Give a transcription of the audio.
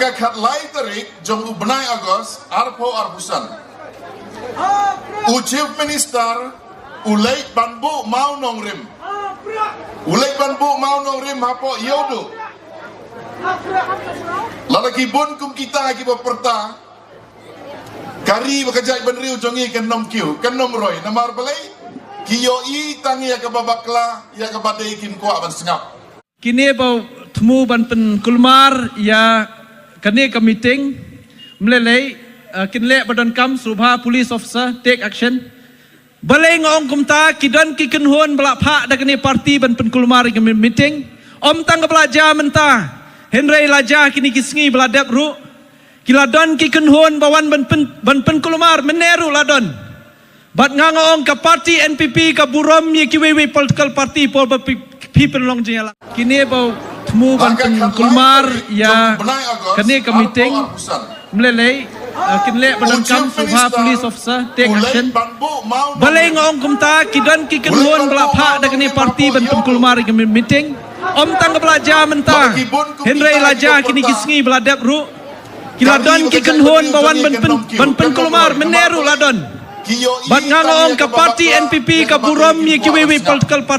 Maka kat lai tarik jong ubnai Agos arpo arbusan. Chief Minister ulai banbu mau nongrim. Ulai banbu mau nongrim hapo yodo. Lalaki bun kum kita lagi berperta. Kari bekerja benriu jongi kenom kiu kenom roy namar balai kiyo i tangi ya kababakla ya kabadai kim kuat ban sengap. Kini bau temu ban pen kulmar ya kini ke meeting melelai kinle badan kam subha police officer take action. Balai ngong kumta kidan ki kenhon belak pak dak ni parti ban pen kulmar ke meeting. Om tang belajar mentah. Henry lajar kini kisngi beladap ru. Kiladon ki kenhon bawan ban pen kulmar meneru ladon. Bat ngangong ke parti NPP ke burom ye kiwewe political party pol people long jela. Kini bau temu ban pen kulmar ya kini ke meeting melelai kinle badan kam subha police officer take action. Balai ngong kumta kidan ki kenhon belak pak dak ni parti ban pen kulmar ke meeting. Om tang belajar mentah. Henry lajar kini kisngi beladap ru. Kiladon ki kenhon bawan ban pen kulmar meneru ladon. Bat ngangong ke parti NPP ke burom ye kiwewe political party